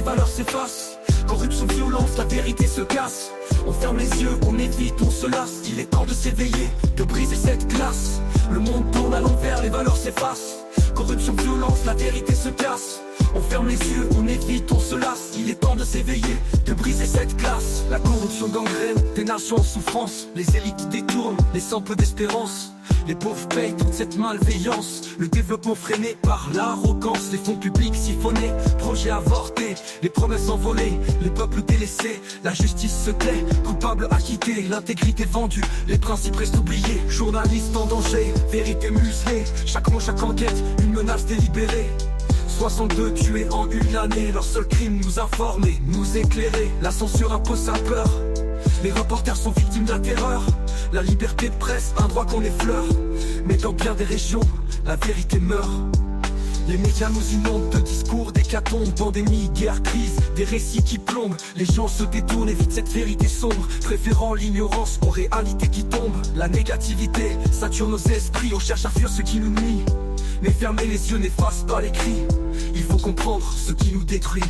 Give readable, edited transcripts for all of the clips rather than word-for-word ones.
valeurs s'effacent. Corruption, violence, la vérité se casse. On ferme les yeux, on évite, on se lasse. Il est temps de s'éveiller, de briser cette glace. Le monde tourne à l'envers, les valeurs s'effacent. Corruption, violence, la vérité se casse. On ferme les yeux, on évite, on se lasse. Il est temps de s'éveiller, de briser cette glace. La corruption gangrène des nations en souffrance. Les élites détournent, laissant peu d'espérance. Les pauvres payent toute cette malveillance. Le développement freiné par l'arrogance. Les fonds publics siphonnés, projets avortés. Les promesses envolées, les peuples délaissés. La justice se tait, coupable acquitté. L'intégrité vendue, les principes restent oubliés. Journalistes en danger, vérité muselée. Chaque mot, chaque enquête, une menace délibérée. 62 tués en une année. Leur seul crime, nous informer, nous éclairer. La censure impose sa peur. Les reporters sont victimes de la terreur. La liberté de presse, un droit qu'on effleure. Mais dans bien des régions, la vérité meurt. Les médias nous inondent de discours, d'hécatombes, pandémie, guerre, crise, des récits qui plombent. Les gens se détournent, évitent cette vérité sombre, préférant l'ignorance aux réalités qui tombent. La négativité sature nos esprits, on cherche à fuir ce qui nous nuit. Mais fermer les yeux n'efface pas les cris. Il faut comprendre ce qui nous détruit.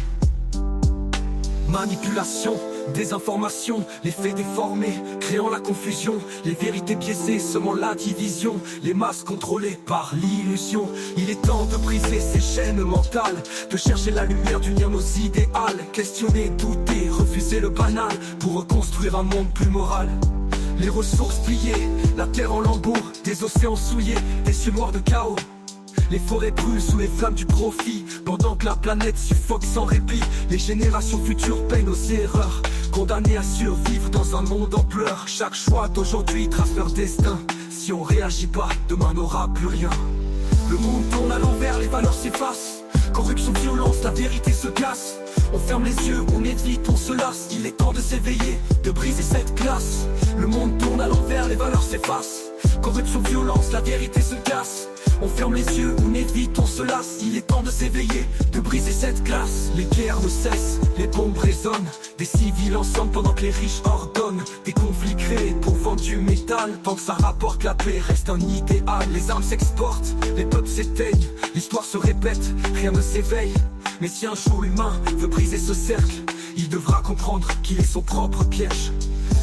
Manipulation, désinformation, les faits déformés, créant la confusion, les vérités biaisées, semant la division, les masses contrôlées par l'illusion. Il est temps de briser ces chaînes mentales, de chercher la lumière, d'unir nos idéals, questionner, douter, refuser le banal, pour reconstruire un monde plus moral. Les ressources pliées, la terre en lambeaux, des océans souillés, des cieux noirs de chaos. Les forêts brûlent sous les flammes du profit, pendant que la planète suffoque sans répit. Les générations futures payent nos erreurs, condamnées à survivre dans un monde en pleurs. Chaque choix d'aujourd'hui trace leur destin. Si on réagit pas, demain n'aura plus rien. Le monde tourne à l'envers, les valeurs s'effacent. Corruption, violence, la vérité se casse. On ferme les yeux, on évite, on se lasse. Il est temps de s'éveiller, de briser cette glace. Le monde tourne à l'envers, les valeurs s'effacent. Corruption, violence, la vérité se casse. On ferme les yeux, on évite, on se lasse. Il est temps de s'éveiller, de briser cette glace. Les guerres ne cessent, les bombes résonnent. Des civils ensemble pendant que les riches ordonnent. Des conflits créés pour vendre du métal. Tant que ça rapporte la paix, reste un idéal. Les armes s'exportent, les peuples s'éteignent. L'histoire se répète, rien ne s'éveille. Mais si un jour l'humain veut briser ce cercle, il devra comprendre qu'il est son propre piège.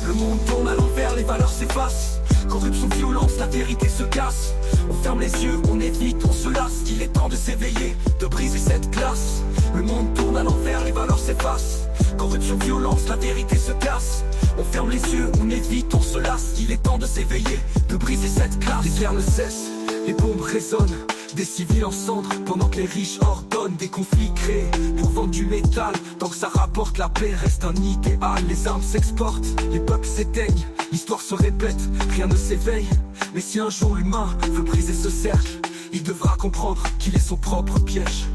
Le monde tourne à l'envers, les valeurs s'effacent. Corruption, violence, la vérité se casse. On ferme les yeux, on évite, on se lasse. Il est temps de s'éveiller, de briser cette glace. Le monde tourne à l'envers, les valeurs s'effacent. Corruption, violence, la vérité se casse. On ferme les yeux, on évite, on se lasse. Il est temps de s'éveiller, de briser cette glace. Les guerres ne cessent, les bombes résonnent. Des civils en cendres pendant que les riches ordonnent. Des conflits créés pour vendre du métal. Tant que ça rapporte la paix, reste un idéal. Les armes s'exportent, les peuples s'éteignent. L'histoire se répète, rien ne s'éveille. Mais si un jour l'humain veut briser ce cercle, il devra comprendre qu'il est son propre piège.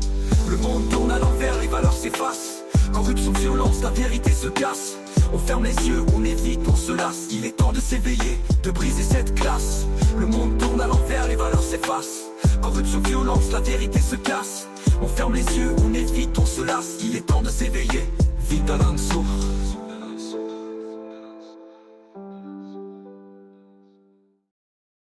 Le monde tourne à l'envers, les valeurs s'effacent. Corruption, violence, la vérité se casse. On ferme les yeux, on évite, on se lasse. Il est temps de s'éveiller, de briser cette glace. Le monde tourne à l'envers, les valeurs s'effacent. Corruption, violence, la vérité se casse. On ferme les yeux, on évite, on se lasse. Il est temps de s'éveiller, vite à l'un